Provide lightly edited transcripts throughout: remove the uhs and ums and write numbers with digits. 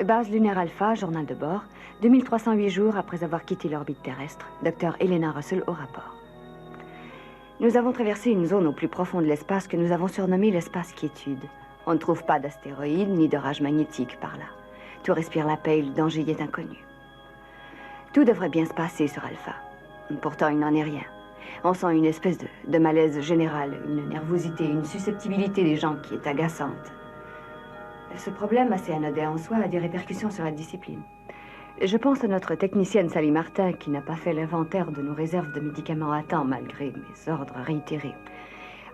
Base lunaire Alpha, journal de bord. 2308 jours après avoir quitté l'orbite terrestre. Dr. Elena Russell au rapport. Nous avons traversé une zone au plus profond de l'espace que nous avons surnommée l'espace quiétude. On ne trouve pas d'astéroïdes ni de rage magnétique par là. Tout respire la paix et le danger y est inconnu. Tout devrait bien se passer sur Alpha. Pourtant, il n'en est rien. On sent une espèce de malaise général, une nervosité, une susceptibilité des gens qui est agaçante. Ce problème, assez anodin en soi, a des répercussions sur la discipline. Je pense à notre technicienne Sally Martin, qui n'a pas fait l'inventaire de nos réserves de médicaments à temps, malgré mes ordres réitérés.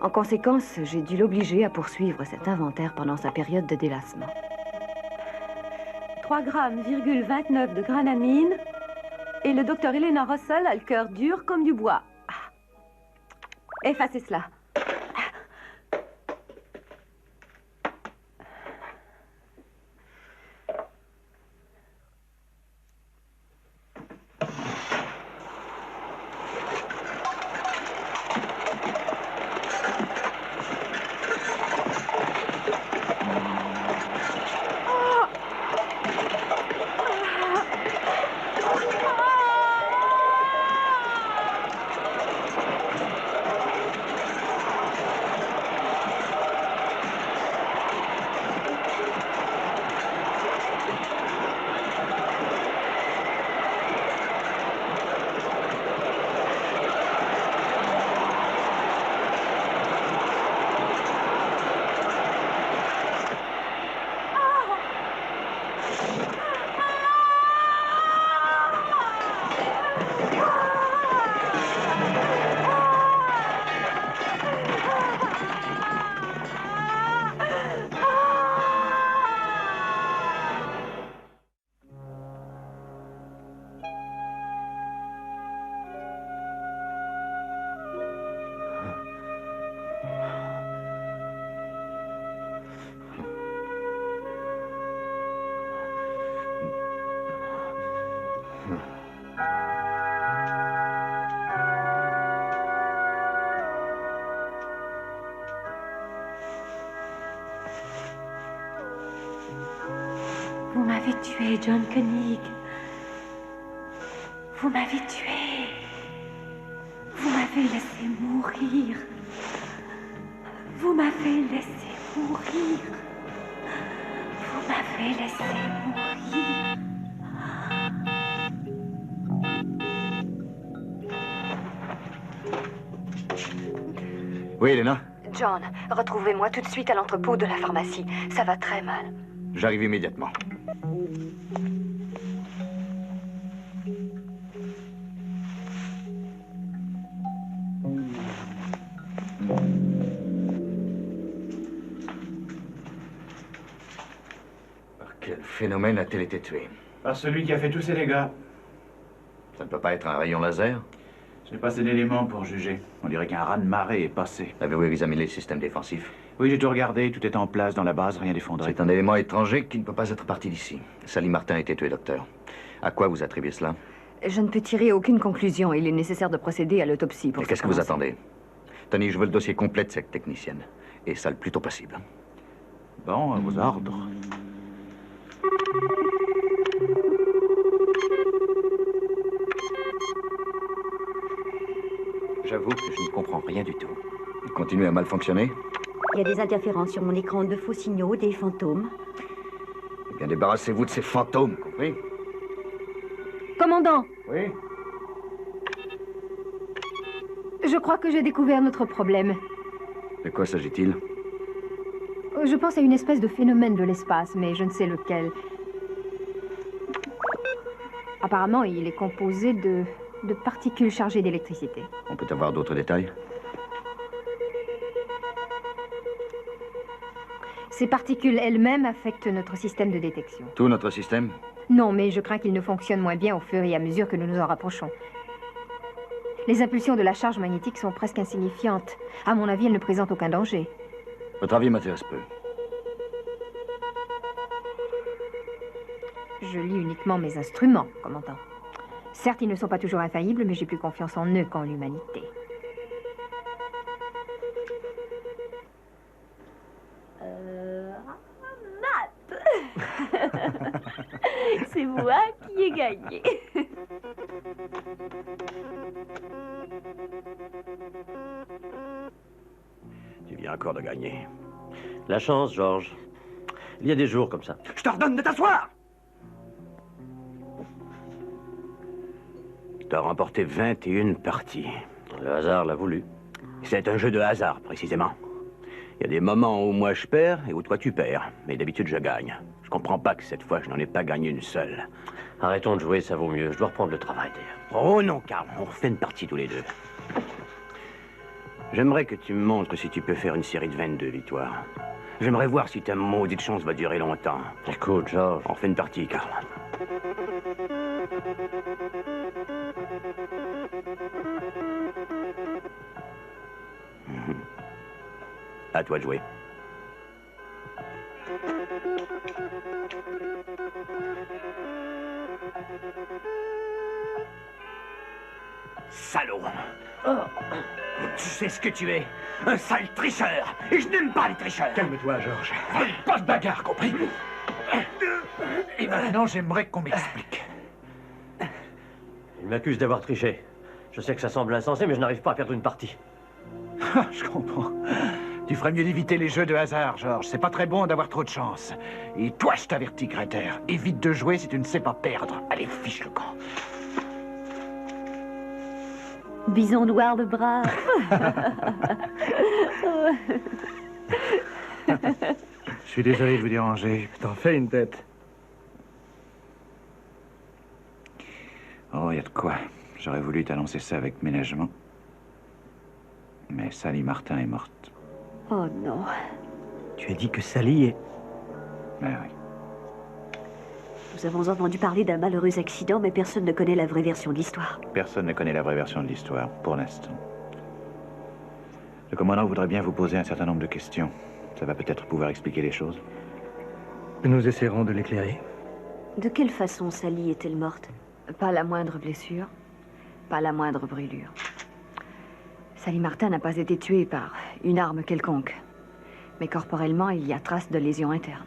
En conséquence, j'ai dû l'obliger à poursuivre cet inventaire pendant sa période de délassement. 3,29 grammes de granamine. Et le docteur Elena Russell a le cœur dur comme du bois. Effacez cela. Vous m'avez tué, John Koenig. Vous m'avez tué. Vous m'avez laissé mourir. Vous m'avez laissé mourir. Vous m'avez laissé mourir. Oui, Elena? John, retrouvez-moi tout de suite à l'entrepôt de la pharmacie. Ça va très mal. J'arrive immédiatement. Par quel phénomène a-t-elle été tuée? Par celui qui a fait tous ces dégâts. Ça ne peut pas être un rayon laser? Je n'ai pas assez d'éléments pour juger. On dirait qu'un raz-de-marée est passé. Avez-vous examiné le système défensif? Oui, j'ai tout regardé. Tout est en place dans la base, rien d'effondré. C'est un élément étranger qui ne peut pas être parti d'ici. Sally Martin a été tuée, docteur. À quoi vous attribuez cela? Je ne peux tirer aucune conclusion. Il est nécessaire de procéder à l'autopsie pour... Et qu'est-ce que vous attendez? Tony, je veux le dossier complet de cette technicienne. Et ça le plus tôt possible. Bon, à vos ordres. J'avoue que je ne comprends rien du tout. Il continue à mal fonctionner? Il y a des interférences sur mon écran, de faux signaux, des fantômes. Eh bien, débarrassez-vous de ces fantômes, compris? Commandant, Oui? je crois que j'ai découvert notre problème. De quoi s'agit-il? Je pense à une espèce de phénomène de l'espace, mais je ne sais lequel. Apparemment, il est composé de particules chargées d'électricité. On peut avoir d'autres détails? Ces particules elles-mêmes affectent notre système de détection. Tout notre système? Non, mais je crains qu'il ne fonctionne moins bien au fur et à mesure que nous nous en rapprochons. Les impulsions de la charge magnétique sont presque insignifiantes. À mon avis, elles ne présentent aucun danger. Votre avis m'intéresse peu. Je lis uniquement mes instruments, commandant. Certes, ils ne sont pas toujours infaillibles, mais j'ai plus confiance en eux qu'en l'humanité. Matt c'est moi qui ai gagné. Tu viens encore de gagner. La chance, Georges. Il y a des jours comme ça. Je t'ordonne de t'asseoir! Tu as remporté 21 parties. Le hasard l'a voulu. C'est un jeu de hasard, précisément. Il y a des moments où moi je perds et où toi tu perds. Mais d'habitude je gagne. Je comprends pas que cette fois je n'en ai pas gagné une seule. Arrêtons de jouer, ça vaut mieux. Je dois reprendre le travail d'ailleurs. Oh non, Karl, on refait une partie tous les deux. J'aimerais que tu me montres si tu peux faire une série de 22 victoires. J'aimerais voir si ta maudite chance va durer longtemps. Écoute, Georges, on refait une partie, Karl. À toi de jouer. Salaud! Tu sais ce que tu es? Un sale tricheur! Et je n'aime pas les tricheurs! Calme-toi, Georges. Pas de bagarre, compris? Et maintenant, j'aimerais qu'on m'explique. Il m'accuse d'avoir triché. Je sais que ça semble insensé, mais je n'arrive pas à perdre une partie. Je comprends. Tu ferais mieux d'éviter les jeux de hasard, Georges. C'est pas très bon d'avoir trop de chance. Et toi, je t'avertis, Greter. Évite de jouer si tu ne sais pas perdre. Allez, fiche le camp. Bison noir le brave. Je suis désolé de vous déranger. T'en fais une tête. Oh, il y a de quoi. J'aurais voulu t'annoncer ça avec ménagement. Mais Sally Martin est morte. Oh non. Tu as dit que Sally est... Ben oui. Nous avons entendu parler d'un malheureux accident, mais personne ne connaît la vraie version de l'histoire. Personne ne connaît la vraie version de l'histoire, pour l'instant. Le commandant voudrait bien vous poser un certain nombre de questions. Ça va peut-être pouvoir expliquer les choses. Nous essaierons de l'éclairer. De quelle façon Sally est-elle morte? Pas la moindre blessure, pas la moindre brûlure. Sally Martin n'a pas été tuée par une arme quelconque. Mais corporellement, il y a trace de lésions internes.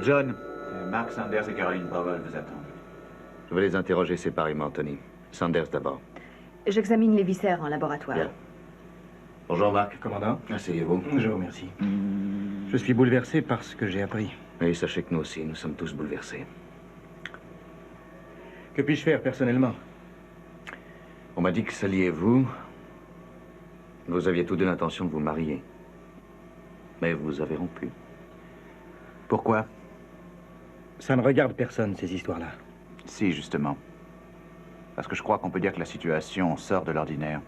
John, Mark Sanders et Caroline Powell vous attendent. Je vais les interroger séparément, Tony. Sanders d'abord. J'examine les viscères en laboratoire. Bien. Bonjour, Marc. Commandant, Asseyez-vous. je vous remercie. Je suis bouleversé par ce que j'ai appris. Et sachez que nous aussi, nous sommes tous bouleversés. Que puis-je faire personnellement? On m'a dit que Sally et vous aviez tous deux l'intention de vous marier. Mais vous avez rompu. Pourquoi? Ça ne regarde personne, ces histoires-là. Si, justement. Parce que je crois qu'on peut dire que la situation sort de l'ordinaire.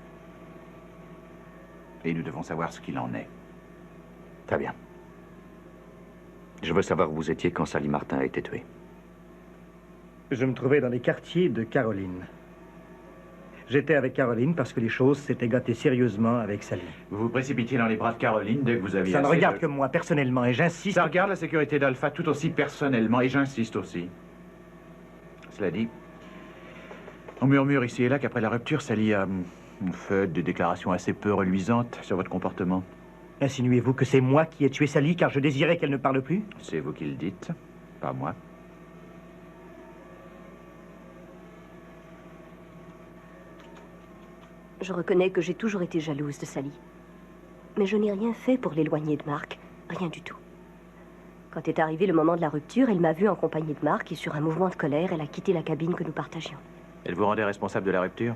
Et nous devons savoir ce qu'il en est. Très bien. Je veux savoir où vous étiez quand Sally Martin a été tuée. Je me trouvais dans les quartiers de Caroline. J'étais avec Caroline parce que les choses s'étaient gâtées sérieusement avec Sally. Vous vous précipitiez dans les bras de Caroline dès que vous aviez Ça ne assez regarde de- que moi, personnellement, et j'insiste... Ça regarde la sécurité d'Alpha tout aussi personnellement, et j'insiste aussi. Cela dit, on murmure ici et là qu'après la rupture, Sally a fait des déclarations assez peu reluisantes sur votre comportement. Insinuez-vous que c'est moi qui ai tué Sally car je désirais qu'elle ne parle plus? C'est vous qui le dites, pas moi. Je reconnais que j'ai toujours été jalouse de Sally. Mais je n'ai rien fait pour l'éloigner de Mark. Rien du tout. Quand est arrivé le moment de la rupture, elle m'a vue en compagnie de Mark et sur un mouvement de colère, elle a quitté la cabine que nous partagions. Elle vous rendait responsable de la rupture?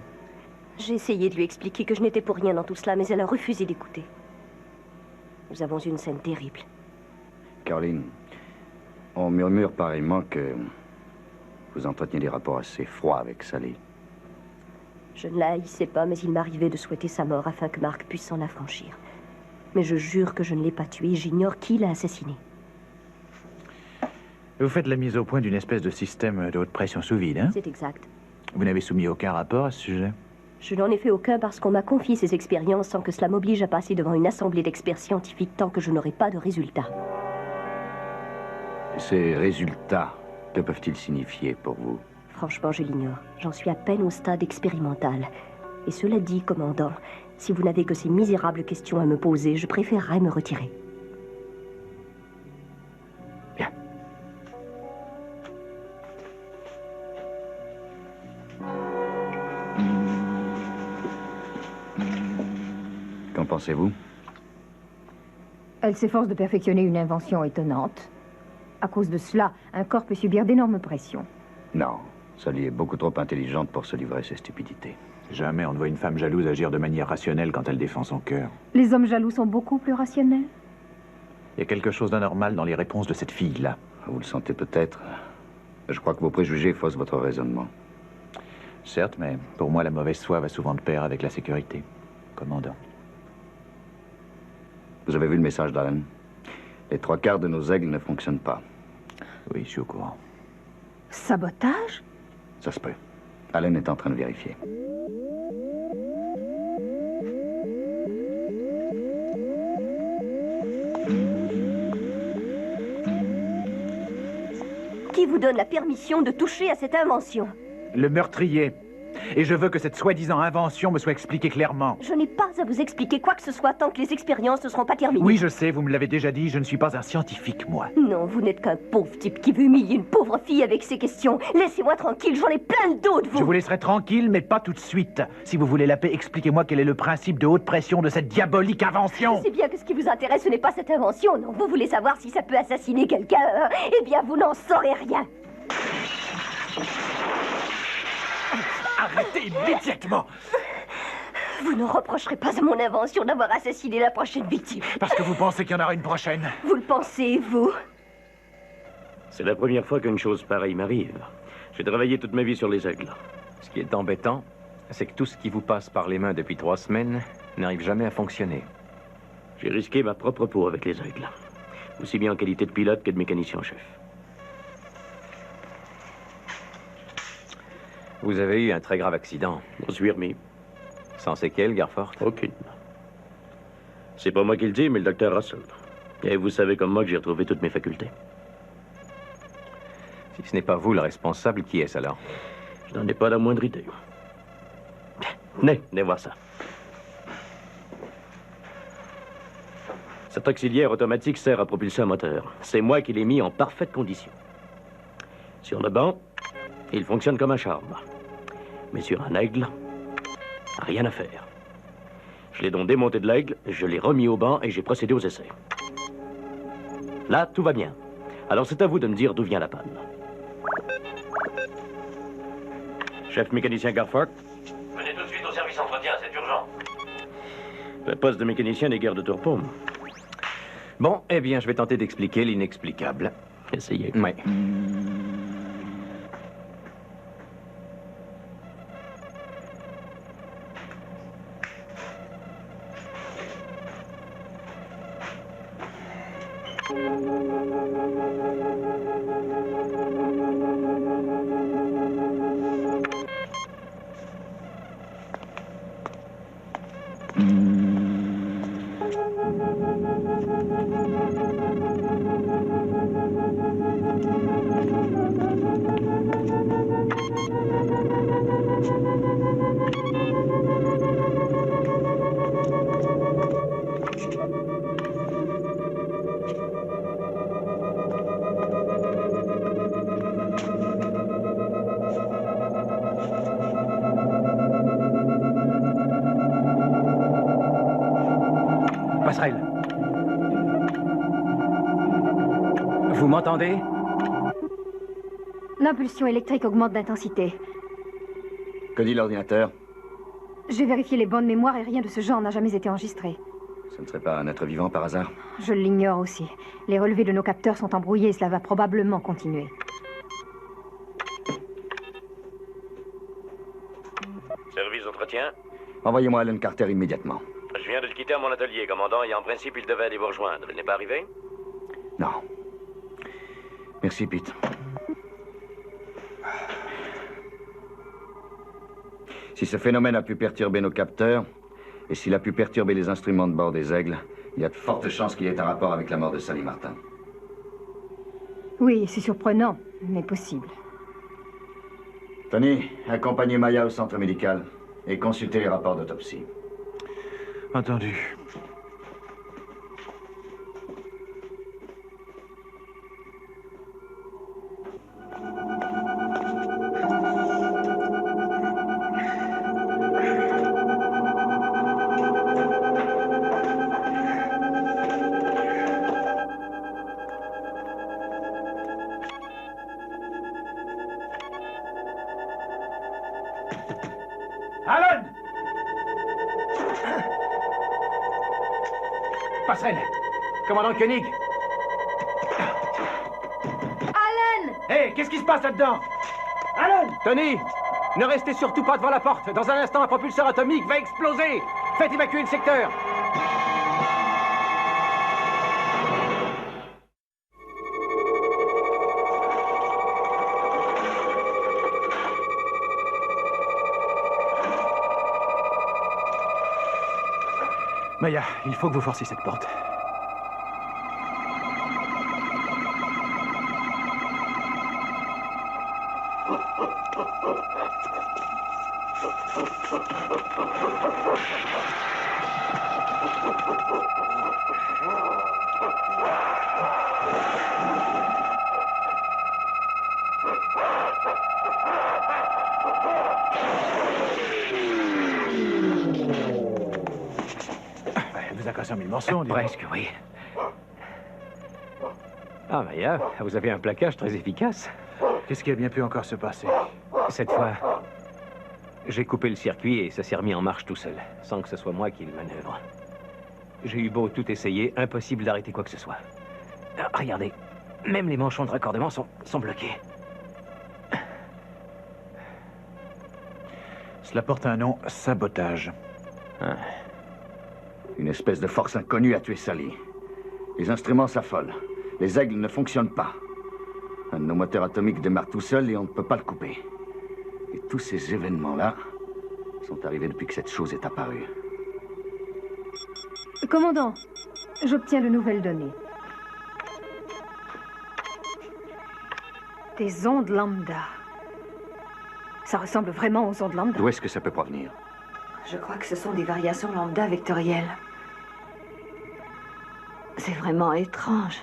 J'ai essayé de lui expliquer que je n'étais pour rien dans tout cela, mais elle a refusé d'écouter. Nous avons eu une scène terrible. Caroline, on murmure pareillement que vous entreteniez des rapports assez froids avec Sally. Je ne la haïssais pas, mais il m'arrivait de souhaiter sa mort afin que Mark puisse s'en affranchir. Mais je jure que je ne l'ai pas tué, j'ignore qui l'a assassiné. Vous faites la mise au point d'une espèce de système de haute pression sous vide, hein? C'est exact. Vous n'avez soumis aucun rapport à ce sujet? Je n'en ai fait aucun parce qu'on m'a confié ces expériences sans que cela m'oblige à passer devant une assemblée d'experts scientifiques tant que je n'aurai pas de résultats. Ces résultats, que peuvent-ils signifier pour vous? Franchement, je l'ignore. J'en suis à peine au stade expérimental. Et cela dit, commandant, si vous n'avez que ces misérables questions à me poser, je préférerais me retirer. Bien. Qu'en pensez-vous? Elle s'efforce de perfectionner une invention étonnante. À cause de cela, un corps peut subir d'énormes pressions. Non, Sally est beaucoup trop intelligente pour se livrer à ces stupidités. Jamais on ne voit une femme jalouse agir de manière rationnelle quand elle défend son cœur. Les hommes jaloux sont beaucoup plus rationnels. Il y a quelque chose d'anormal dans les réponses de cette fille-là. Vous le sentez peut-être. Je crois que vos préjugés faussent votre raisonnement. Certes, mais pour moi, la mauvaise foi va souvent de pair avec la sécurité. Commandant. Vous avez vu le message d'Allen? Les 3/4 de nos aigles ne fonctionnent pas. Oui, je suis au courant. Sabotage? Ça se peut. Allen est en train de vérifier. Qui vous donne la permission de toucher à cette invention? Le meurtrier. Et je veux que cette soi-disant invention me soit expliquée clairement. Je n'ai pas à vous expliquer quoi que ce soit tant que les expériences ne seront pas terminées. Oui, je sais, vous me l'avez déjà dit, je ne suis pas un scientifique, moi. Non, vous n'êtes qu'un pauvre type qui veut humilier une pauvre fille avec ses questions. Laissez-moi tranquille, j'en ai plein le dos de vous. Je vous laisserai tranquille, mais pas tout de suite. Si vous voulez la paix, expliquez-moi quel est le principe de haute pression de cette diabolique invention. Je sais bien que ce qui vous intéresse, ce n'est pas cette invention, non. Vous voulez savoir si ça peut assassiner quelqu'un. Eh bien, vous n'en saurez rien. Arrêtez immédiatement! Vous ne reprocherez pas à mon invention d'avoir assassiné la prochaine victime. Parce que vous pensez qu'il y en aura une prochaine. Vous le pensez, vous? C'est la première fois qu'une chose pareille m'arrive. J'ai travaillé toute ma vie sur les aigles. Ce qui est embêtant, c'est que tout ce qui vous passe par les mains depuis 3 semaines n'arrive jamais à fonctionner. J'ai risqué ma propre peau avec les aigles. Aussi bien en qualité de pilote que de mécanicien en chef. Vous avez eu un très grave accident. On suis remis. Sans séquelles, Garfort? Aucune. C'est pas moi qui le dis, mais le docteur Russell. Et vous savez comme moi que j'ai retrouvé toutes mes facultés. Si ce n'est pas vous le responsable, qui est-ce alors? Je n'en ai pas la moindre idée. Venez voir ça. Cet auxiliaire automatique sert à propulser un moteur. C'est moi qui l'ai mis en parfaite condition. Sur le banc, il fonctionne comme un charme. Mais sur un aigle, rien à faire. Je l'ai donc démonté de l'aigle, je l'ai remis au banc et j'ai procédé aux essais. Là, tout va bien. Alors c'est à vous de me dire d'où vient la panne. Chef mécanicien Garfort. Venez tout de suite au service entretien, c'est urgent. Le poste de mécanicien n'est guère de tourpaume. Bon, eh bien, je vais tenter d'expliquer l'inexplicable. Essayez. Oui. Passerelle. Vous m'entendez? L'impulsion électrique augmente d'intensité. Que dit l'ordinateur? J'ai vérifié les bonnes mémoires et rien de ce genre n'a jamais été enregistré. Ce ne serait pas un être vivant par hasard? Je l'ignore aussi. Les relevés de nos capteurs sont embrouillés et cela va probablement continuer. Service d'entretien. Envoyez-moi Alan Carter immédiatement. Je viens de le quitter à mon atelier, commandant, et en principe, il devait aller vous rejoindre. Il n'est pas arrivé? Non. Merci, Pete. Si ce phénomène a pu perturber nos capteurs, et s'il a pu perturber les instruments de bord des aigles, il y a de fortes chances qu'il y ait un rapport avec la mort de Sally Martin. Oui, c'est surprenant, mais possible. Tony, accompagnez Maya au centre médical. Et consultez les rapports d'autopsie. Entendu. Alan! Passerelle! Commandant Koenig! Alan! Hé, qu'est-ce qui se passe là-dedans? Alan! Tony, ne restez surtout pas devant la porte. Dans un instant, un propulseur atomique va exploser. Faites évacuer le secteur. Maya, il faut que vous forciez cette porte. Elle vous a cassé en mille morceaux, on dirait. Presque, oui. Ah, Maya, vous avez un plaquage très efficace. Qu'est-ce qui a bien pu encore se passer? Cette fois, j'ai coupé le circuit et ça s'est remis en marche tout seul, sans que ce soit moi qui le manœuvre. J'ai eu beau tout essayer, impossible d'arrêter quoi que ce soit. Ah, regardez, même les manchons de raccordement sont bloqués. Cela porte un nom, sabotage. Ah. Une espèce de force inconnue a tué Sally. Les instruments s'affolent. Les aigles ne fonctionnent pas. Un de nos moteurs atomiques démarre tout seul et on ne peut pas le couper. Et tous ces événements-là sont arrivés depuis que cette chose est apparue. Commandant, j'obtiens de nouvelles données. Des ondes lambda. Ça ressemble vraiment aux ondes lambda. D'où est-ce que ça peut provenir? Je crois que ce sont des variations lambda vectorielles. C'est vraiment étrange.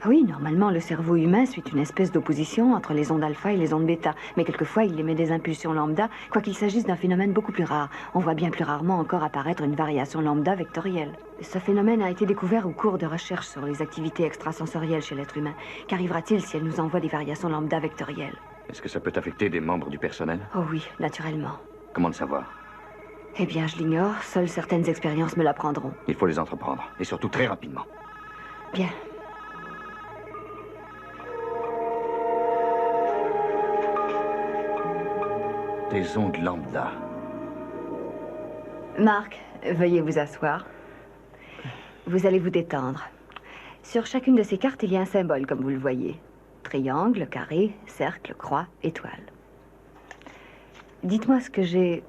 Oui, normalement, le cerveau humain suit une espèce d'opposition entre les ondes alpha et les ondes bêta. Mais quelquefois, il émet des impulsions lambda, quoiqu'il s'agisse d'un phénomène beaucoup plus rare. On voit bien plus rarement encore apparaître une variation lambda vectorielle. Ce phénomène a été découvert au cours de recherches sur les activités extrasensorielles chez l'être humain. Qu'arrivera-t-il si elle nous envoie des variations lambda vectorielles? Est-ce que ça peut affecter des membres du personnel? Oh oui, naturellement. Comment le savoir? Eh bien, je l'ignore. Seules certaines expériences me l'apprendront. Il faut les entreprendre, et surtout très rapidement. Bien. Des ondes lambda. Marc, veuillez vous asseoir. Vous allez vous détendre. Sur chacune de ces cartes, il y a un symbole, comme vous le voyez. Triangle, carré, cercle, croix, étoile. Dites-moi ce que j'ai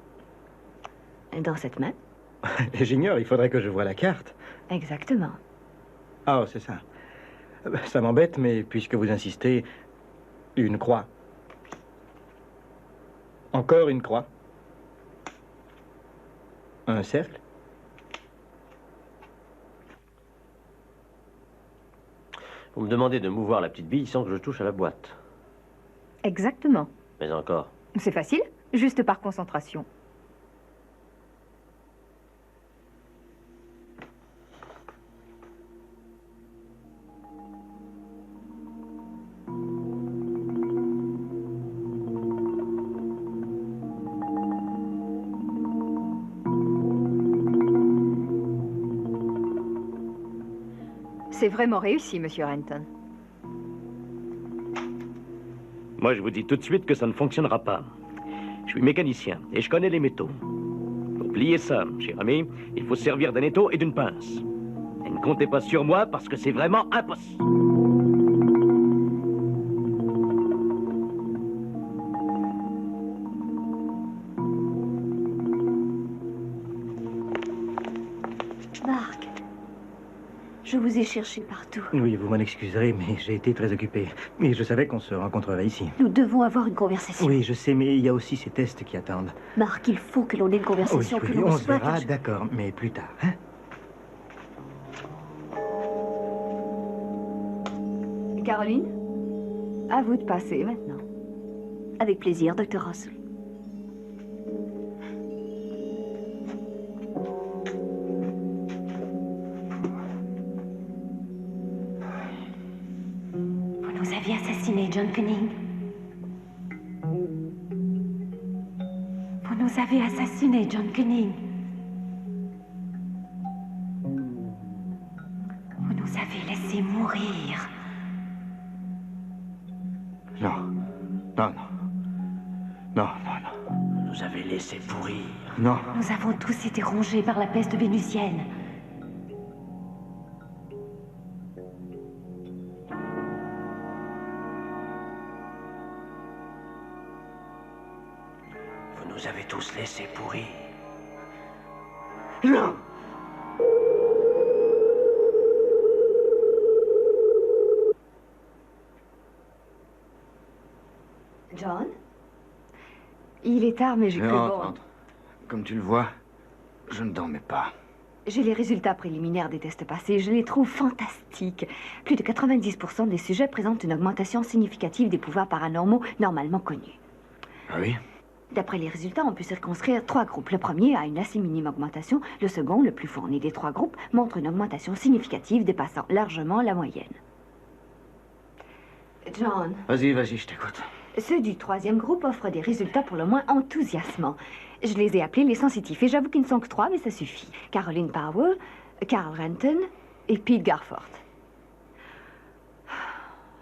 dans cette main. J'ignore, il faudrait que je voie la carte. Exactement. Ah, c'est ça. Ça m'embête, mais puisque vous insistez, une croix. Encore une croix. Un cercle. Vous me demandez de mouvoir la petite bille sans que je touche à la boîte. Exactement. Mais encore. C'est facile, juste par concentration. C'est vraiment réussi, Monsieur Renton. Moi, je vous dis tout de suite que ça ne fonctionnera pas. Je suis mécanicien et je connais les métaux. Pour plier ça, cher ami, il faut servir d'un étau et d'une pince. Et ne comptez pas sur moi parce que c'est vraiment impossible. Marc, Je vous ai cherché partout. Oui, vous m'en excuserez, mais j'ai été très occupé. Mais je savais qu'on se rencontrerait ici. Nous devons avoir une conversation. Oui, je sais, mais il y a aussi ces tests qui attendent. Marc, il faut que l'on ait une conversation, Oui, que l'on on se soit... verra, d'accord, mais plus tard, hein? Caroline, à vous de passer maintenant. Avec plaisir, Dr. Russell. Vous nous aviez assassiné, John Cunning. Vous nous avez assassiné, John Cunning. Vous nous avez laissé mourir. Non. Non, non. Non, non, non. Vous nous avez laissé pourrir. Non. Nous avons tous été rongés par la peste vénusienne. Vous nous avez tous laissé pourrir. Non. John? Il est tard, mais j'ai cru bon. Entre. Comme tu le vois, je ne dormais pas. J'ai les résultats préliminaires des tests passés. Je les trouve fantastiques. Plus de 90% des sujets présentent une augmentation significative des pouvoirs paranormaux normalement connus. Ah oui? D'après les résultats, on peut circonscrire 3 groupes. Le premier a une assez minime augmentation. Le second, le plus fourni des 3 groupes, montre une augmentation significative dépassant largement la moyenne. John, Vas-y, vas-y, je t'écoute. ceux du 3e groupe offrent des résultats pour le moins enthousiasmants. Je les ai appelés les sensitifs, et j'avoue qu'ils ne sont que 3, mais ça suffit. Caroline Powell, Carl Renton et Pete Garforth.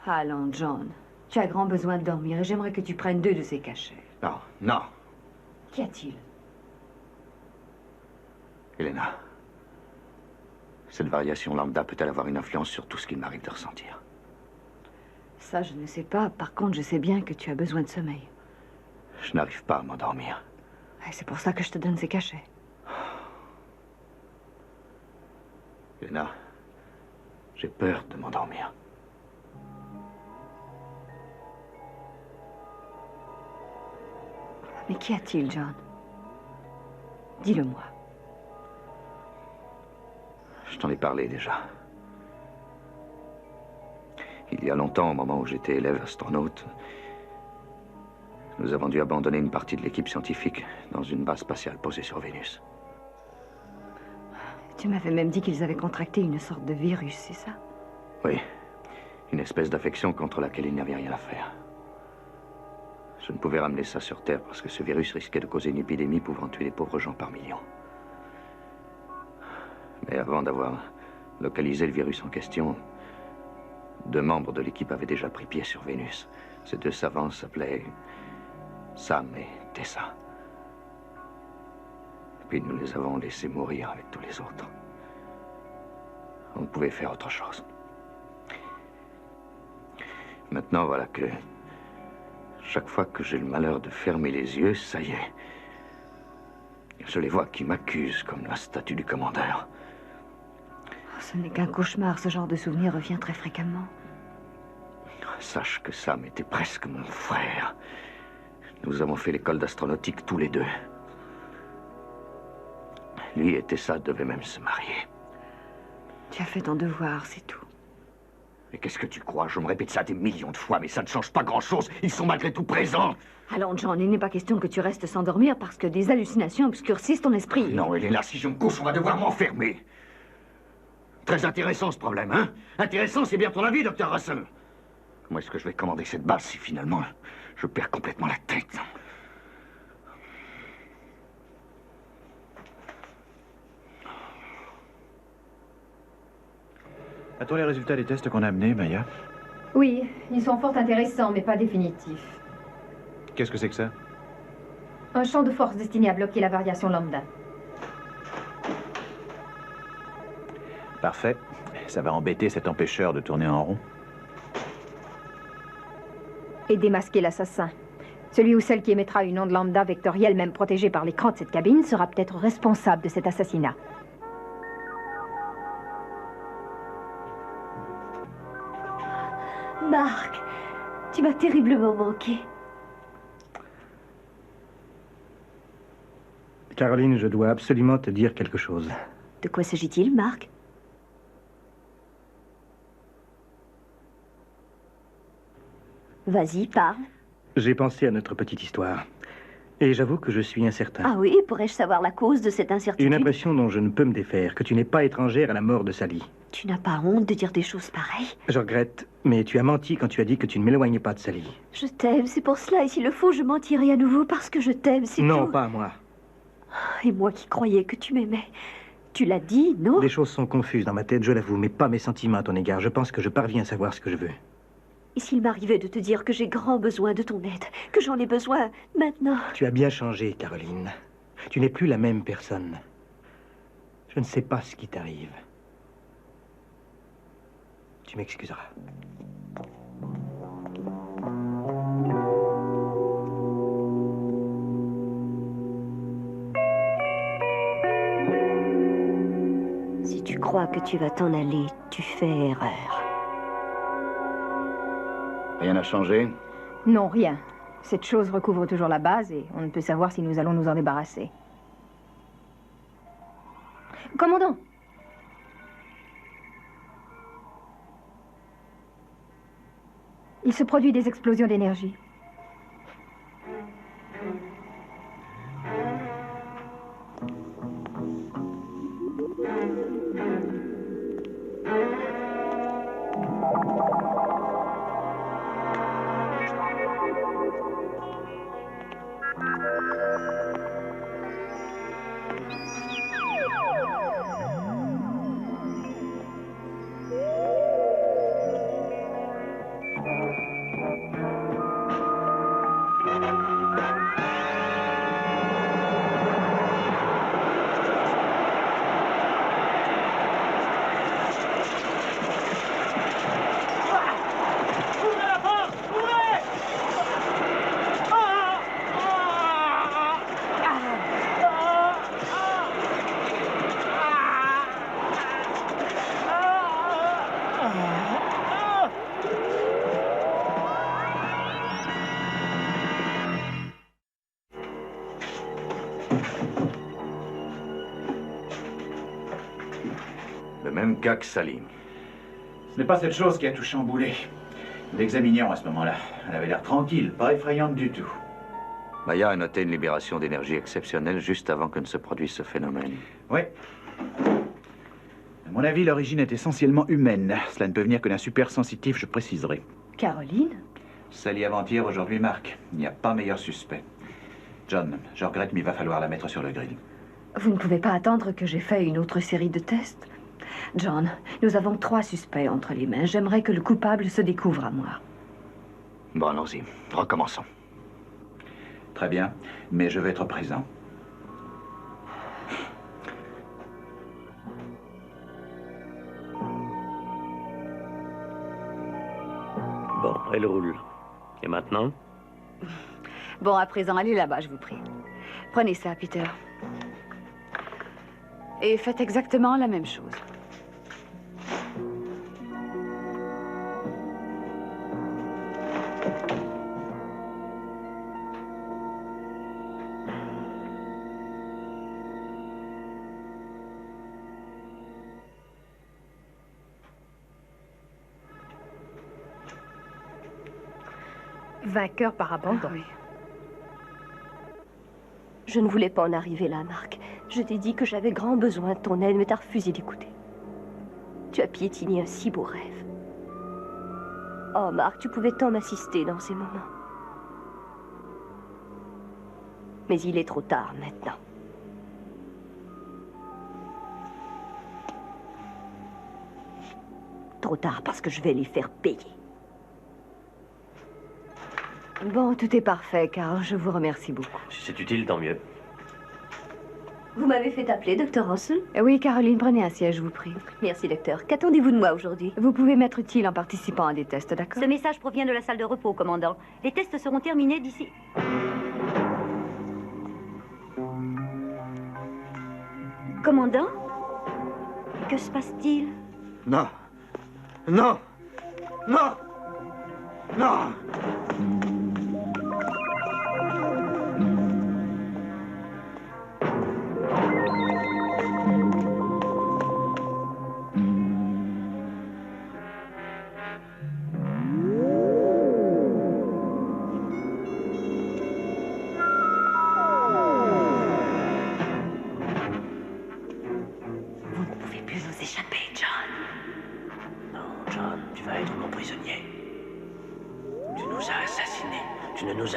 Allons, John. Tu as grand besoin de dormir, et j'aimerais que tu prennes 2 de ces cachets. Non, non. Qu'y a-t-il? Elena, cette variation lambda peut-elle avoir une influence sur tout ce qu'il m'arrive de ressentir? Ça, je ne sais pas. Par contre, je sais bien que tu as besoin de sommeil. Je n'arrive pas à m'endormir. Et c'est pour ça que je te donne ces cachets. Elena, j'ai peur de m'endormir. Mais qu'y a-t-il, John? Dis-le-moi. Je t'en ai parlé déjà. Il y a longtemps, au moment où j'étais élève astronaute, nous avons dû abandonner une partie de l'équipe scientifique dans une base spatiale posée sur Vénus. Tu m'avais même dit qu'ils avaient contracté une sorte de virus, c'est ça? Oui, une espèce d'affection contre laquelle il n'y avait rien à faire. Je ne pouvais ramener ça sur Terre parce que ce virus risquait de causer une épidémie pouvant tuer les pauvres gens par millions. Mais avant d'avoir localisé le virus en question, 2 membres de l'équipe avaient déjà pris pied sur Vénus. Ces 2 savants s'appelaient Sam et Tessa. Puis nous les avons laissés mourir avec tous les autres. On ne pouvait faire autre chose. Maintenant, voilà que chaque fois que j'ai le malheur de fermer les yeux, ça y est. Je les vois qui m'accusent comme la statue du commandeur. Ce n'est qu'un cauchemar. Ce genre de souvenir revient très fréquemment. Sache que Sam était presque mon frère. Nous avons fait l'école d'astronautique tous les 2. Lui et Tessa devaient même se marier. Tu as fait ton devoir, c'est tout. Mais qu'est-ce que tu crois? Je me répète ça des millions de fois, mais ça ne change pas grand-chose. Ils sont malgré tout présents. Allons, John, il n'est pas question que tu restes sans dormir parce que des hallucinations obscurcissent ton esprit. Non, Elena, si je me couche, on va devoir m'enfermer. Très intéressant, ce problème, hein? Intéressant, c'est bien ton avis, Dr. Russell. Comment est-ce que je vais commander cette base si finalement je perds complètement la tête? A-t-on les résultats des tests qu'on a amenés, Maya? Oui, ils sont fort intéressants, mais pas définitifs. Qu'est-ce que c'est que ça? Un champ de force destiné à bloquer la variation lambda. Parfait. Ça va embêter cet empêcheur de tourner en rond. Et démasquer l'assassin. Celui ou celle qui émettra une onde lambda vectorielle, même protégée par l'écran de cette cabine, sera peut-être responsable de cet assassinat. Marc, tu m'as terriblement manqué. Caroline, je dois absolument te dire quelque chose. De quoi s'agit-il, Marc? Vas-y, parle. J'ai pensé à notre petite histoire. Et j'avoue que je suis incertain. Ah oui, pourrais-je savoir la cause de cette incertitude? Une impression dont je ne peux me défaire, que tu n'es pas étrangère à la mort de Sally. Tu n'as pas honte de dire des choses pareilles? Je regrette, mais tu as menti quand tu as dit que tu ne m'éloignais pas de Sally. Je t'aime, c'est pour cela, et s'il le faut, je mentirai à nouveau parce que je t'aime, c'est tout. Non, pas à moi. Et moi qui croyais que tu m'aimais. Tu l'as dit, non? Les choses sont confuses dans ma tête, je l'avoue, mais pas mes sentiments à ton égard. Je pense que je parviens à savoir ce que je veux. Et s'il m'arrivait de te dire que j'ai grand besoin de ton aide, que j'en ai besoin maintenant? Tu as bien changé, Caroline. Tu n'es plus la même personne. Je ne sais pas ce qui t'arrive. Tu m'excuseras. Si tu crois que tu vas t'en aller, tu fais erreur. Rien n'a changé? Non, rien. Cette chose recouvre toujours la base et on ne peut savoir si nous allons nous en débarrasser. Commandant! Il se produit des explosions d'énergie. Le même cas que Sally. Ce n'est pas cette chose qui a tout chamboulé. Nous l'examinions à ce moment-là. Elle avait l'air tranquille, pas effrayante du tout. Maya a noté une libération d'énergie exceptionnelle juste avant que ne se produise ce phénomène. Oui. À mon avis, l'origine est essentiellement humaine. Cela ne peut venir que d'un super sensitif, je préciserai. Caroline? Sally avant-hier, aujourd'hui Marc. Il n'y a pas meilleur suspect. John, je regrette, mais il va falloir la mettre sur le grill. Vous ne pouvez pas attendre que j'ai fait une autre série de tests. John, nous avons 3 suspects entre les mains. J'aimerais que le coupable se découvre à moi. Bon, allons-y. Recommençons. Très bien, mais je vais être présent. Bon, elle roule. Et maintenant? Bon, à présent, allez là-bas, je vous prie. Prenez ça, Peter. Et faites exactement la même chose. Vainqueur par abandon. Oui. Je ne voulais pas en arriver là, Marc. Je t'ai dit que j'avais grand besoin de ton aide, mais t'as refusé d'écouter. Tu as piétiné un si beau rêve. Oh, Marc, tu pouvais tant m'assister dans ces moments. Mais il est trop tard maintenant. Trop tard parce que je vais les faire payer. Bon, tout est parfait, Carl. Je vous remercie beaucoup. Si c'est utile, tant mieux. Vous m'avez fait appeler, Dr. Russell? Oui, Caroline, prenez un siège, je vous prie. Merci, docteur. Qu'attendez-vous de moi aujourd'hui? Vous pouvez m'être utile en participant à des tests, d'accord? Ce message provient de la salle de repos, commandant. Les tests seront terminés d'ici... Commandant? Que se passe-t-il? Non. Non. Non. Non!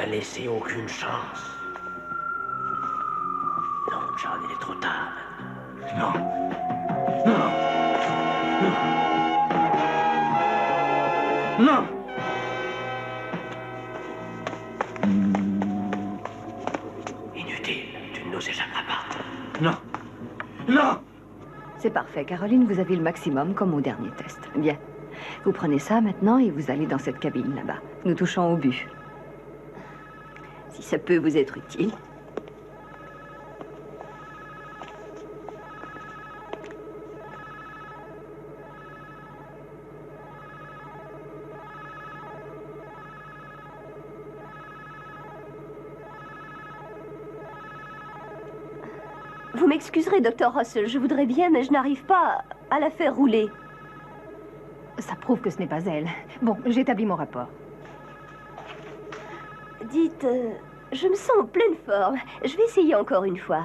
Laissé aucune chance. Non, John, il est trop tard. Non. Non. Non. Inutile, tu ne nous échapperas pas. Non. Non. C'est parfait, Caroline, vous avez le maximum comme au dernier test. Bien. Vous prenez ça maintenant et vous allez dans cette cabine là-bas. Nous touchons au but. Si ça peut vous être utile. Vous m'excuserez, Dr. Russell, je voudrais bien, mais je n'arrive pas à la faire rouler. Ça prouve que ce n'est pas elle. Bon, j'établis mon rapport. Dites, je me sens en pleine forme. Je vais essayer encore une fois.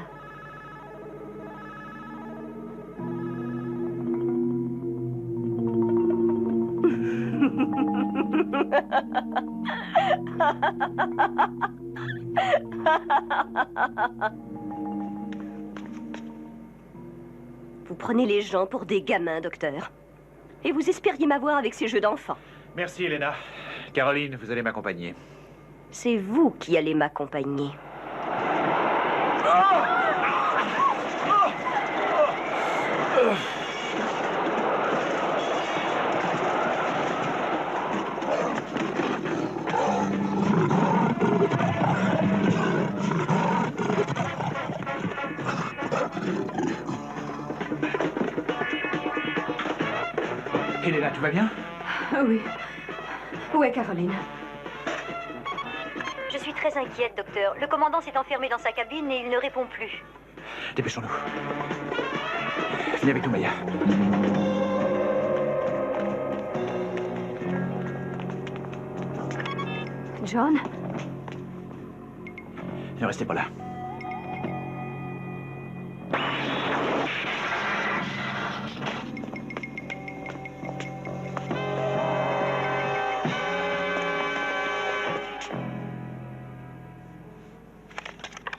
Vous prenez les gens pour des gamins, docteur. Et vous espériez m'avoir avec ces jeux d'enfants. Merci, Elena. Caroline, vous allez m'accompagner. C'est vous qui allez m'accompagner. Elena, tu vas bien? Oui. Où est Caroline? Je suis très inquiète, docteur. Le commandant s'est enfermé dans sa cabine et il ne répond plus. Dépêchons-nous. Viens avec nous, Maya. John? Ne restez pas là.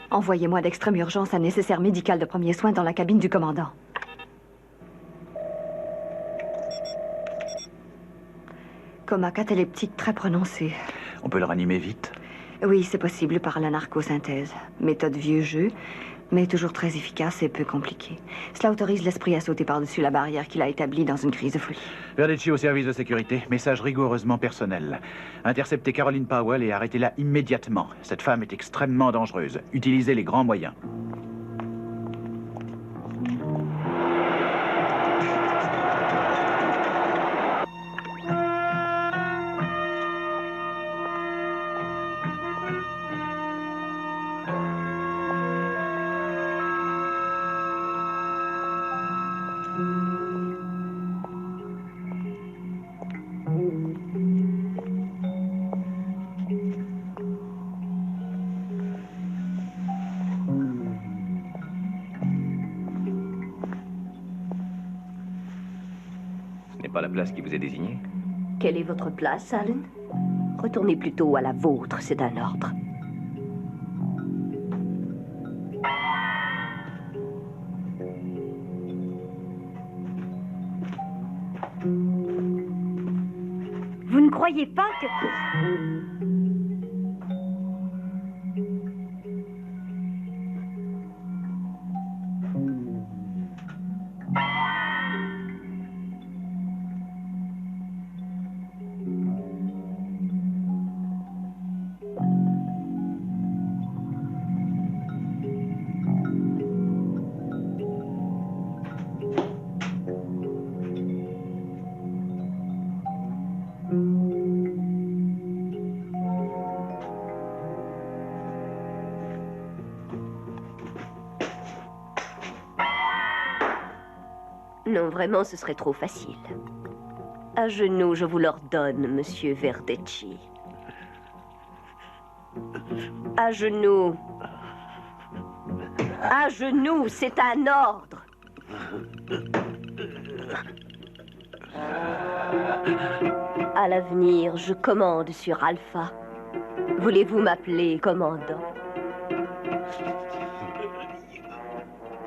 Envoyez-moi d'extrême urgence un nécessaire médical de premier soin dans la cabine du commandant. Coma cataleptique très prononcé. On peut le ranimer vite? Oui, c'est possible par la narcosynthèse. Méthode vieux jeu, mais toujours très efficace et peu compliquée. Cela autorise l'esprit à sauter par-dessus la barrière qu'il a établie dans une crise de folie. Verdici au service de sécurité. Message rigoureusement personnel. Interceptez Caroline Powell et arrêtez-la immédiatement. Cette femme est extrêmement dangereuse. Utilisez les grands moyens. Pas la place qui vous est désignée? Quelle est votre place, Alan? Retournez plutôt à la vôtre, c'est un ordre. Vous ne croyez pas que... non, vraiment, ce serait trop facile. À genoux, je vous l'ordonne, monsieur Verdecci. À genoux. À genoux, c'est un ordre. À l'avenir, je commande sur Alpha. Voulez-vous m'appeler commandant?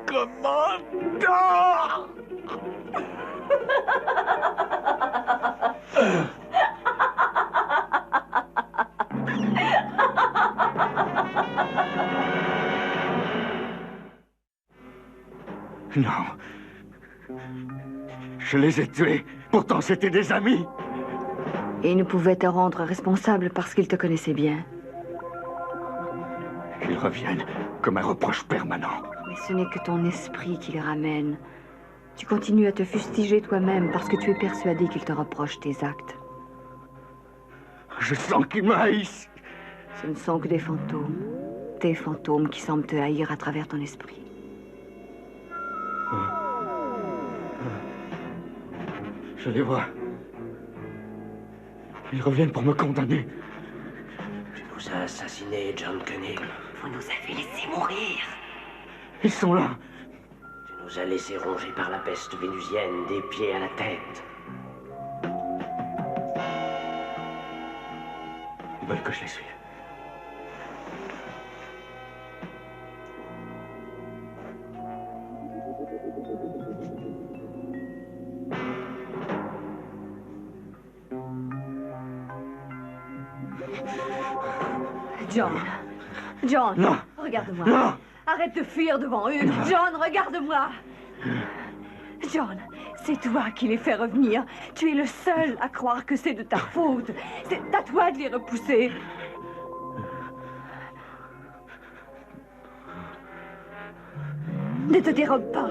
Commandant! Non. Je les ai tués. Pourtant, c'était des amis. Et ils ne pouvaient te rendre responsable parce qu'ils te connaissaient bien. Ils reviennent comme un reproche permanent. Mais ce n'est que ton esprit qui les ramène. Tu continues à te fustiger toi-même parce que tu es persuadé qu'ils te reprochent tes actes. Je sens qu'ils me haïssent. Ce ne sont que des fantômes. Tes fantômes qui semblent te haïr à travers ton esprit. Je les vois. Ils reviennent pour me condamner. Tu nous as assassinés, John Cunningham. Vous nous avez laissés mourir. Ils sont là. Tu nous as laissés ronger par la peste vénusienne des pieds à la tête. Ils veulent que je les suive. John. John. Non. Regarde-moi. Non. Arrête de fuir devant eux. John, regarde-moi. John, c'est toi qui les fais revenir. Tu es le seul à croire que c'est de ta faute. C'est à toi de les repousser. Ne te dérobe pas.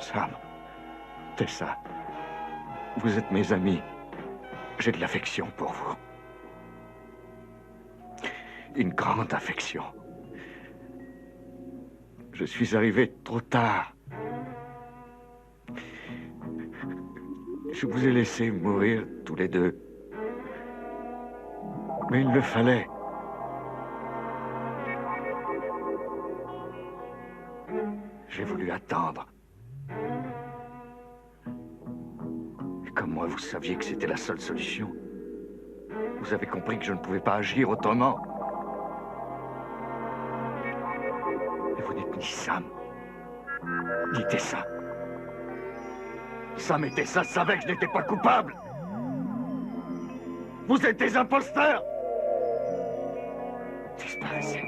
Sam, Tessa, vous êtes mes amis. J'ai de l'affection pour vous. Une grande affection. Je suis arrivé trop tard. Je vous ai laissé mourir tous les deux. Mais il le fallait. J'ai voulu attendre. Et comme moi, vous saviez que c'était la seule solution. Vous avez compris que je ne pouvais pas agir autrement. Et vous n'êtes ni Sam, ni Tessa. Sam et Tessa savaient que je n'étais pas coupable. Vous êtes des imposteurs. Disparaissez.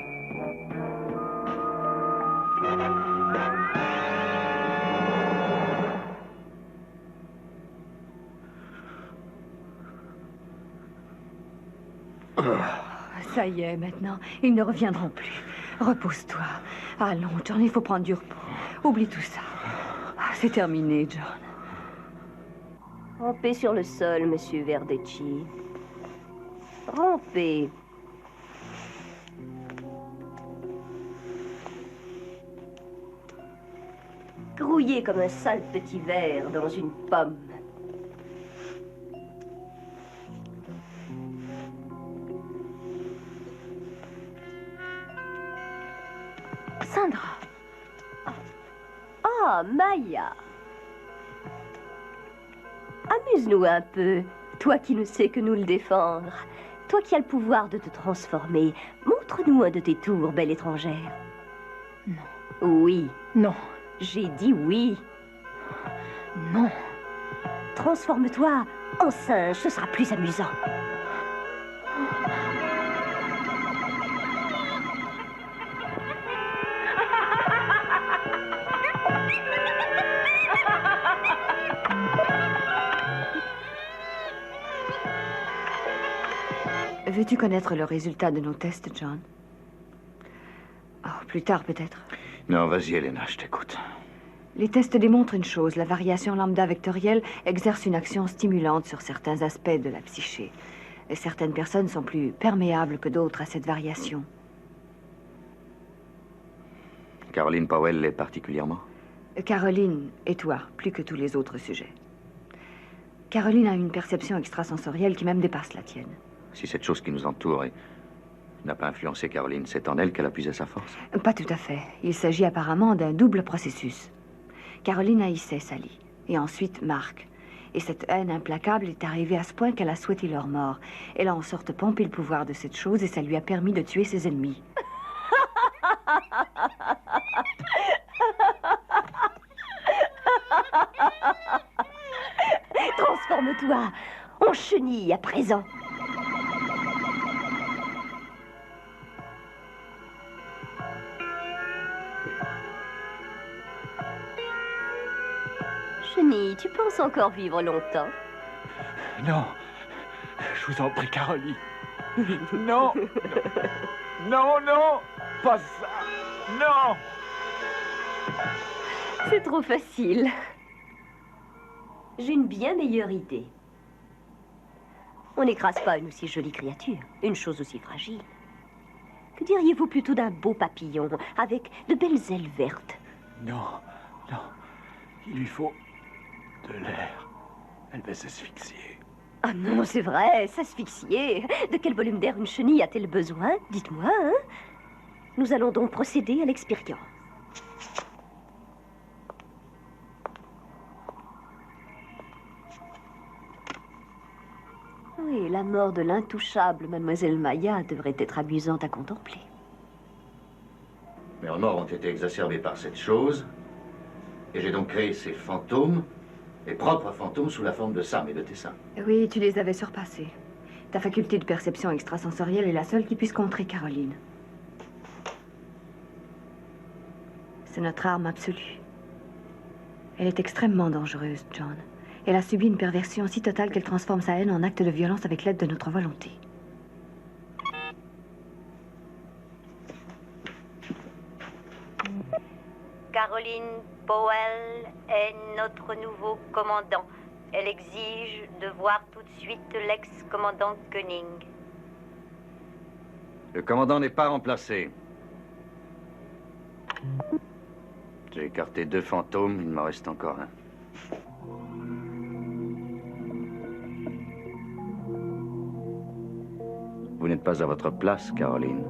Ça y est, maintenant. Ils ne reviendront plus. Repose-toi. Allons, John, il faut prendre du repos. Oublie tout ça. C'est terminé, John. Rampez sur le sol, monsieur Verdecci. Rampez. Grouillez comme un sale petit ver dans une pomme. Sandra. Ah, Maya. Amuse-nous un peu. Toi qui ne sais que nous le défendre. Toi qui as le pouvoir de te transformer. Montre-nous un de tes tours, belle étrangère. Non. Oui. Non. J'ai dit oui. Non. Transforme-toi en singe, ce sera plus amusant. Veux-tu connaître le résultat de nos tests, John? Oh, plus tard, peut-être. Non, vas-y, Elena, je t'écoute. Les tests démontrent une chose. La variation lambda vectorielle exerce une action stimulante sur certains aspects de la psyché. Et certaines personnes sont plus perméables que d'autres à cette variation. Caroline Powell l'est particulièrement? Caroline et toi, plus que tous les autres sujets. Caroline a une perception extrasensorielle qui même dépasse la tienne. Si cette chose qui nous entoure n'a pas influencé Caroline, c'est en elle qu'elle a puisé sa force? Pas tout à fait. Il s'agit apparemment d'un double processus. Caroline haïssait Sally, et ensuite Mark. Et cette haine implacable est arrivée à ce point qu'elle a souhaité leur mort. Elle a en sorte pompé le pouvoir de cette chose et ça lui a permis de tuer ses ennemis. Transforme-toi en chenille à présent. Chenille, tu penses encore vivre longtemps? Non. Je vous en prie, Caroline. Non. Non, non. Pas ça. Non. C'est trop facile. J'ai une bien meilleure idée. On n'écrase pas une aussi jolie créature, une chose aussi fragile. Que diriez-vous plutôt d'un beau papillon avec de belles ailes vertes? Non, non. Il lui faut de l'air. Elle va s'asphyxier. Ah non, c'est vrai, s'asphyxier. De quel volume d'air une chenille a-t-elle besoin? Dites-moi, hein? Nous allons donc procéder à l'expérience. Oui, la mort de l'intouchable Mademoiselle Maya devrait être amusante à contempler. Mes remords ont été exacerbés par cette chose, et j'ai donc créé ces fantômes, mes propres fantômes sous la forme de Sam et de Tessa. Oui, tu les avais surpassés. Ta faculté de perception extrasensorielle est la seule qui puisse contrer Caroline. C'est notre arme absolue. Elle est extrêmement dangereuse, John. Elle a subi une perversion si totale qu'elle transforme sa haine en acte de violence avec l'aide de notre volonté. Caroline Powell est notre nouveau commandant. Elle exige de voir tout de suite l'ex-commandant Koenig. Le commandant n'est pas remplacé. J'ai écarté 2 fantômes, il m'en reste encore un. Vous n'êtes pas à votre place, Caroline.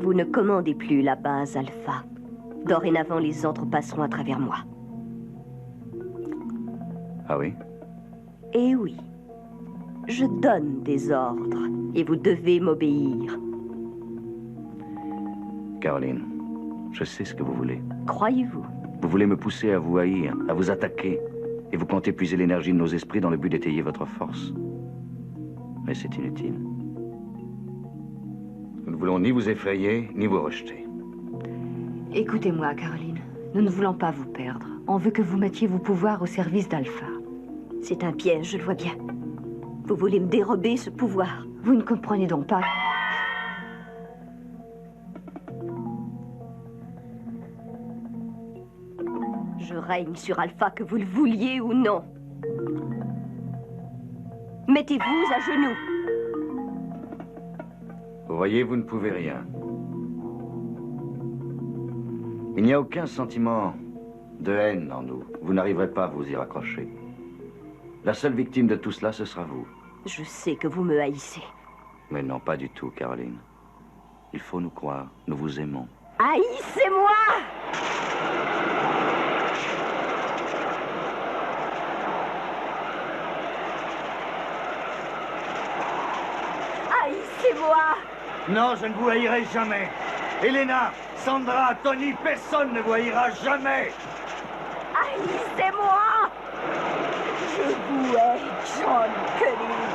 Vous ne commandez plus la base Alpha. Dorénavant, les autres passeront à travers moi. Ah oui? Eh oui. Je donne des ordres et vous devez m'obéir. Caroline, je sais ce que vous voulez. Croyez-vous? Vous voulez me pousser à vous haïr, à vous attaquer, et vous comptez puiser l'énergie de nos esprits dans le but d'étayer votre force. Mais c'est inutile. Nous ne voulons ni vous effrayer, ni vous rejeter. Écoutez-moi, Caroline. Nous ne voulons pas vous perdre. On veut que vous mettiez vos pouvoirs au service d'Alpha. C'est un piège, je le vois bien. Vous voulez me dérober ce pouvoir. Vous ne comprenez donc pas. Je règne sur Alpha, que vous le vouliez ou non. Mettez-vous à genoux. Vous voyez, vous ne pouvez rien. Il n'y a aucun sentiment de haine en nous. Vous n'arriverez pas à vous y raccrocher. La seule victime de tout cela, ce sera vous. Je sais que vous me haïssez. Mais non, pas du tout, Caroline. Il faut nous croire. Nous vous aimons. Haïssez-moi! Haïssez-moi! Non, je ne vous haïrai jamais. Elena, Sandra, Tony, personne ne vous haïra jamais. Haïssez-moi! Je vous hais, John Koenig.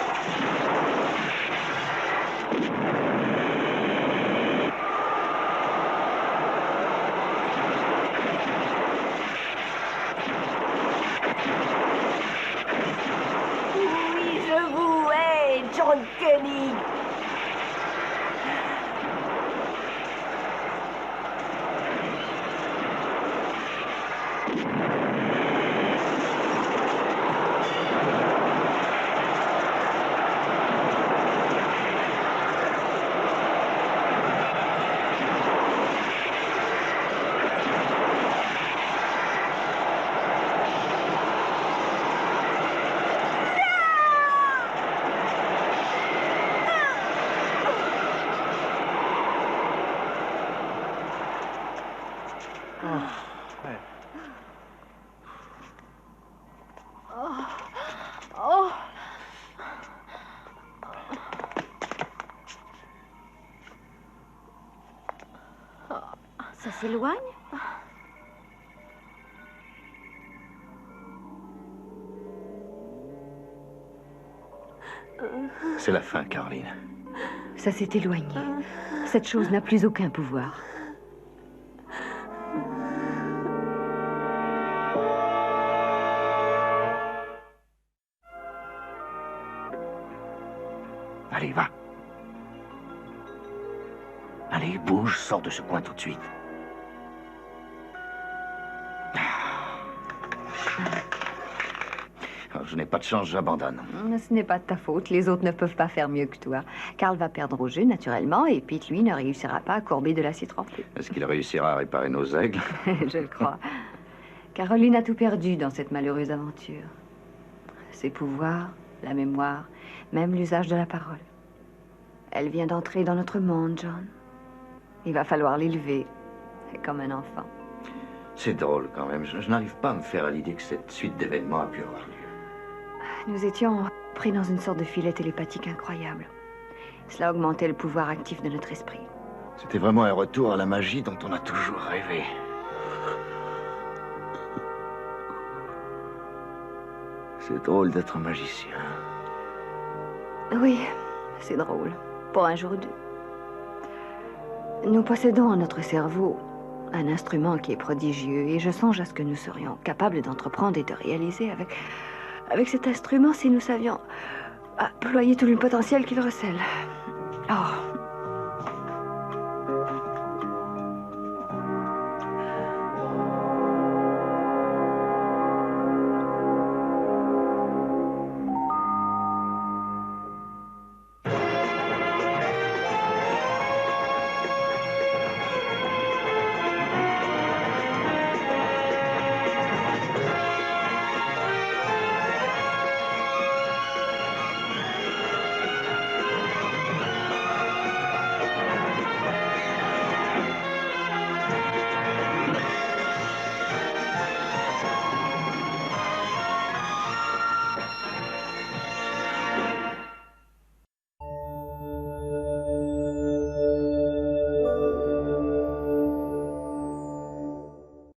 Oui, je John Koenig. Ça s'éloigne? C'est la fin, Caroline. Ça s'est éloigné. Cette chose n'a plus aucun pouvoir. Allez, va. Allez, bouge, sors de ce coin tout de suite. Oh, je n'ai pas de chance, j'abandonne. Ce n'est pas de ta faute. Les autres ne peuvent pas faire mieux que toi. Karl va perdre au jeu, naturellement, et Pete, lui, ne réussira pas à courber de l'acier trempé. Est-ce qu'il réussira à réparer nos aigles? Je le crois. Caroline a tout perdu dans cette malheureuse aventure. Ses pouvoirs, la mémoire, même l'usage de la parole. Elle vient d'entrer dans notre monde, John. Il va falloir l'élever, comme un enfant. C'est drôle, quand même. Je n'arrive pas à me faire à l'idée que cette suite d'événements a pu avoir lieu. Nous étions pris dans une sorte de filet télépathique incroyable. Cela augmentait le pouvoir actif de notre esprit. C'était vraiment un retour à la magie dont on a toujours rêvé. C'est drôle d'être un magicien. Oui, c'est drôle. Pour un jour ou deux. Nous possédons en notre cerveau un instrument qui est prodigieux et je songe à ce que nous serions capables d'entreprendre et de réaliser avec cet instrument si nous savions employer tout le potentiel qu'il recèle. Oh,